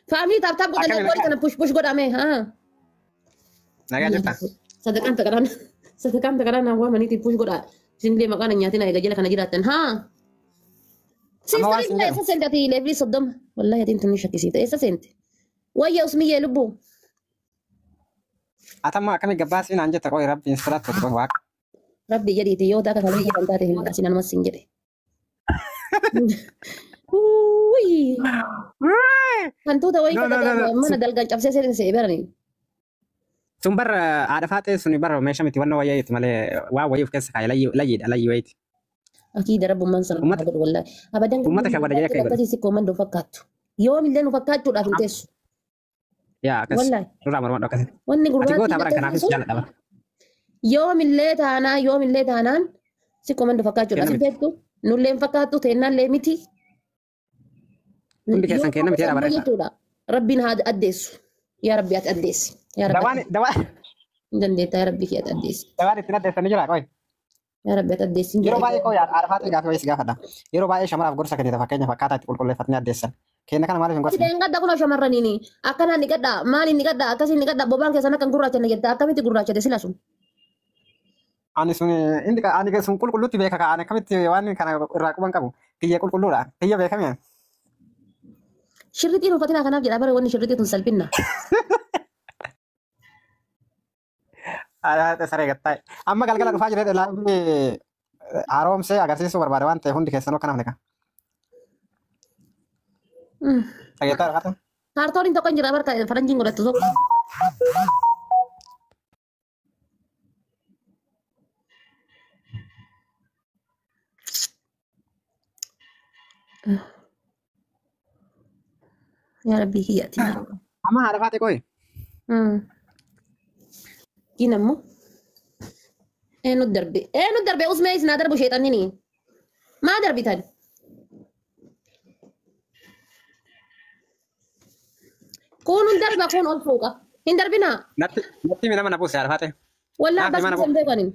فامي تاب تاب قد Akkami قولي كان بوش بوش قد امي ها nagaa jirta? صدقان تكران هو منيتي بوش قد سندي مكان نياتنا إذا جلك أنا جراتن ها Amma waan سيستري isin لا jedhu. إسا سنتي ليفلي صدم والله يا دين تنشك كيسيتا إسا سنتي ويا اسمي يا لبو Atamma akkami gabbaasiin aan jetta qoy rabbiin siraatti tokko waaqa. ربي جريتي يو داك فلوي جران تاتي هلا سينا نمسين جري وي هانتو تا وي No, no, كتا no, no. mana dalgan cabse sering seberani Sun bar haadha faatee suni bar meesha miti wanna wayyaiti malee waa wayii of keessa kaa'e layyiidha layyii wayiiti. أكيد رب من صار Uummata أبد والله أبدا uummata shabada jedhee akka godhe. كذي سيكون من فكاتو يوم اللي نفكاتو لا فلتش Yaa akkas والله nurraa morma akkasi. واني Ati قرباتي goota bara kanaafis jaalladha bara. يوم اللي تانا سيكون من فكاتو لا Kenna miti. سيبتو نولين فكاتو تينا ليمتي Hundi keessan kenna miti jedha bara. يوم ربنا هذا أديس يا ربي أتأديس يا ربي دنديتا يا ربي كي أتأديس Dawaan ittiin addeessanii jira qoy. يا ربي أتأديس Yeroo baay'ee qoy haadha faatee gaafa wayii si gaafadha. Yeroo baay'ee shamaraaf gorsa kennita fakkeenyaaf akkaataa itti qulqulleeffatanii addeessan. Kenna kana maaliif hin gorsine? Sideen gadda kun shamarraniini akkana ni gadda maali ni gadda akkasi ni gadda bobaan keessan akkan gurraachane jetta akkamitti gurraachate sila sun Ani sun ani sun qulqulluutti beeka ka ani akkamitti waan kana irraa quban qabu. Kiyya qulqulluudha. Kiyya beekamee. shirritiin uffatina kanaaf jedha bare wanni shirritii tun salphinna Haadha saree gattaa'e. Amma galgala dhufaa jiree laafni haaromsee agarsiisuu barbaade waan ta'e hundi keessanuu akkanaaf neqa. Dhageettaa dhaqata. kaartooniin tokko hin jira barka faranjiin godhattu tokko yaa rabbii kiyyaati Amma haadha faatee qoy. kinammo eenyu darbe usmee isinaa darbu sheexannini maa darbitan kun darba kun ol fuuqa hin darbinaa Natti mi nama na buuse haadha faatee. والله نافي بس ما أنا بسم بيقولين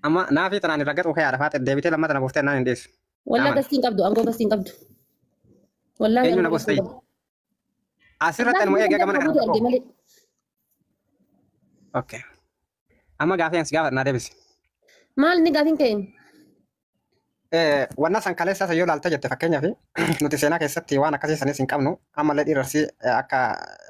Amma naafi tanaan irra gatu haadha faatee deebitee lammata na buuftee naan hin deessu. والله Aman. قصتين قبضوا أنقو قصتين قبضوا والله Eenyu na أنقو قصتين buustee? قبضوا Asirratti elmoo eegee gama na kana tokko. مالي Okay. Amma gaafii ansi gaafa naa deebisi. مال نقافين كين Wanna san kaleessa isa yoo ilaalta jette fakkeenyaaf nuti seenaa keessatti waan akkasii sanis hin qabnu ammallee dhiirarsi akka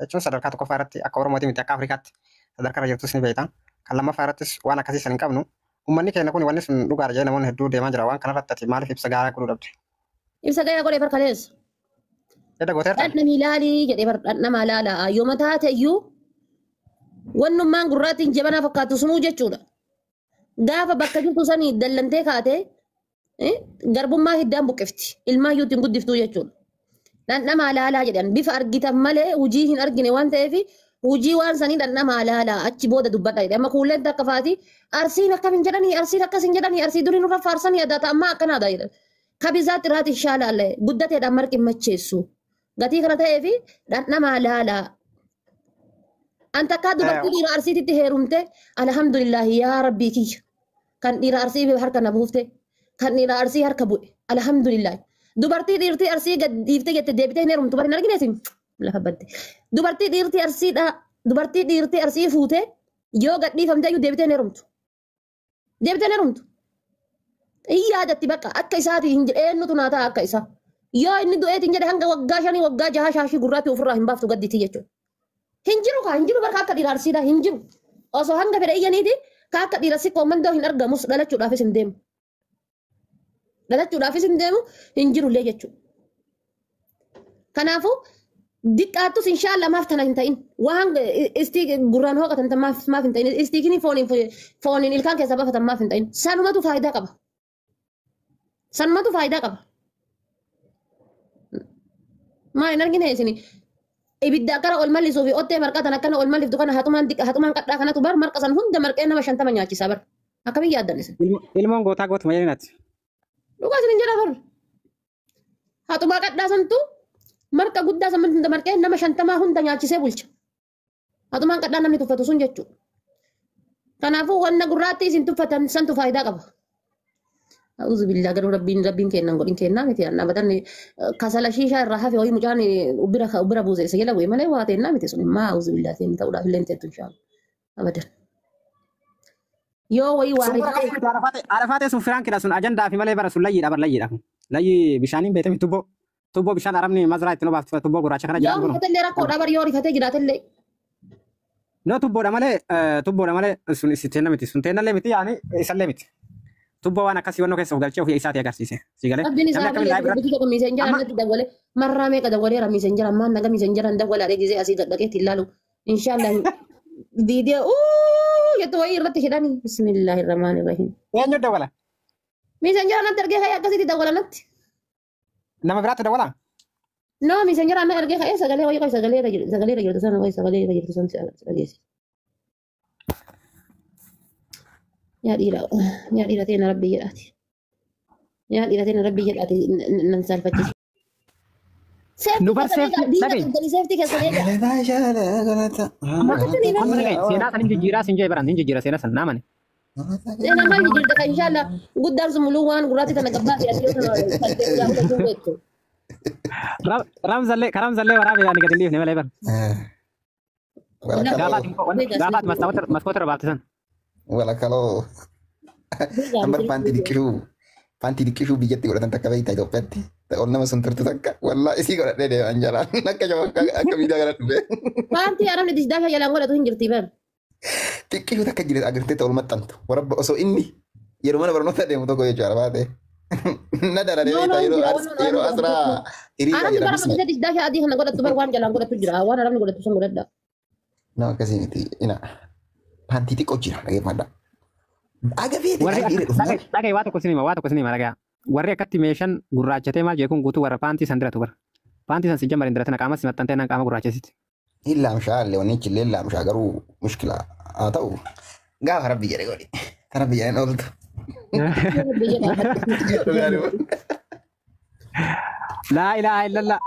jechuun sadarkaa tokkoffaa irratti akka Oromootii miti akka Afrikaatti sadarkaa irra jirtus ni beekta. Kan lammaffaa irrattis waan akkasii san hin qabnu. Uummanni keenya kun wanni sun dhugaadha jedhee namoonni hedduu deemaa jira waan kanarratti ati maaliif ibsa gaarii godhuu dhabde? إبسا قايا قولي فرقاليس Jedha gooteerta? أنا ميلالي جدي أنا مالالا يوم تاتا يو وانو مان قراتين جبنا فكاتو سمو جتشودا قافا بكا جلتو ساني دلنتي كاتي قربو ما هدام بكفتي الما يوتين قد دفتو جتشودا أنا مالالا جدي بيف أرقيتا مالي وجيهن أرقيني وان تيفي وجي وان ساني أنا مالالا أتشي بودا دبتا جدي أما كولين تاكا فاتي أرسين أكا من جدني أرسين أكا سن جدني أرسي دوري نورا فارساني أداتا أما أكنا دايدا كبيزات راتي شالا اللي قدتي دمرك مچيسو غتي كنا تايفي أنا مالالا أنت كادو بكتي دير أرسي تتهيرمته الحمد لله يا ربي كي كان دير أرسي بحركة نبوفته كان دير أرسي هركة بوي الحمد لله دوبرتي ديرتي أرسي قد ديرتي جت ديبتي نيرم تبارك نرجع نسيم لا بدي دوبرتي ديرتي أرسي دا دوبرتي ديرتي أرسي فوته يو قد دي فهمت يو ديبتي نيرمت ديبتي نيرمت إيه هذا تبقى أكيساتي هنج إنه تناتا أكيسا يا إني دويت هنج هنجا وجاشني وجاجها شاشي قراتي وفرها بافتو قد تيجي hinjiru barka akka dhiiraarsiidha hinjiru osoo hanga fedhe iyyaniiti ka akka dhiirarsi koomandoo hin argamus dhalachuudhaafis hin deemu hinjirullee jechuudha. Kanaafuu diqqaattus inshaalla maaf tana hin ta'in waan istii gurraan hooqatan maaf hin ta'in istiikini fooniin ilkaan keessaa baafatan maaf hin ta'in sanumatu faayidaa qaba. Maa hin argine isinii. Ibidda akkana ol mallisuu fi ottee marqaa tan akkana ol malliftu kana hatumaan qadhaa kanatu bar marqa san hunda marqee nama 50 nyaachisaa bar akkamiin yaaddan isin Ilmoon gootaa gootuma jedhinati. dhugaa isin hin jedha bar hatumaa qadhaa santu marqa guddaa san hunda marqee nama 50 hunda nyaachisee bulcha hatumaan qadhaa namni tuffatu sun jechuudha kanaafuu wanna gurraatti isin tuffatan santu faayidaa qaba أعوذ بالله قالوا ربين كنا نقول كنا متي أنا بدن كسل شيشة الراحة في وي مجاني وبرا بوزي سجلا وي مالي واتينا متي سوني ما أعوذ بالله تين تقول في لين تنتو إن شاء الله أبدا يو وي واري عرفات اسم فرانك رسول أجندة في مالي برسول لي أبر لي لكم لي بشانين بيتم تبو بشان عربني مزرعة تنو بافت تبو قراش خنا جان يو برو فتل ركو دبر يوري فتل جرات اللي نو تبو دمالي سن ستنا متي سنتنا اللي متي يعني يسلمت تبو وانا كاسي ونو كيسو قالتشو في إساتي أكارسيسه سيجالي ربي نعمل كم لايف بتيجي كم ميسنجر أنا تدولي مرة ميك دولي را ميسنجر أما نجا ميسنجر عند ولا رجع زي أسيد دقيقة تلالو إن شاء الله دي يتوي رت كداني بسم الله الرحمن الرحيم وين يد ولا ميسنجر أنا ترجع هيا كاسي تدولي نت نما برات ولا no ميسنجر أنا ترجع هيا سجلي ويا كاي سجلي رجل تسان ويا سجلي رجل تسان سجلي يا دي تين ربي يراتي يا دي تين ربي يراتي ننسى الفتش نوبر سيفتي سيفتي كسرية سينا سنين جيرا سنجي بران سنجي جيرا سينا سن نامني أنا ما يجي لك إن شاء الله قدام زملوان قراتي تنقبض يا سيدي كرام زلي ورابي يعني قد اللي نملي بر غابات مسكوتر بابتسن ولا kalau ambar panti dikishu bijatti godhatan takka beektaa Itoophiyaatti ta'oon nama sun turtu takka wallaa isii godhadhee deeman jalaan akka jaba akka miidhaa gara dhufe. Panti aramni disdaafa jalaan godhatu hin jirti bar. Xiqqishu takka jira agartee ta'ul maxxantu warabba osoo inni yeroo mana barnoota deemu tokko jechuudha baatee. Na dara deebiita yeroo asraa hiriira Aramni bara jedhamis. mata disdaafa adii kana godhatu bar waan jalaan godhatu jira waan aramni godhatu san godhadha. Nama akkasii miti ina panti xiqqoo jira dhageeffadha. Dhagay waa tokko sinima dhagaa warri akkatti meeshaan gurraachatee maal jechuun guutuu warra paantii san diratu bara paantii san si jambar hin diratan qaama simattantee nan qaama gurraachesitti. Illamshaa leewwanichi illee illamshaa garuu mushkila haa ta'u gaafa rabbi jedhe godhi kana biyyaan ooltu. Laa ilaaha illallah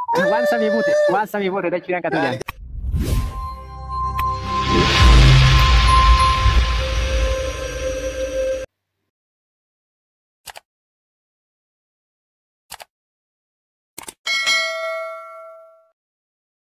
waan samii buute dachiidhaan qatu jaan.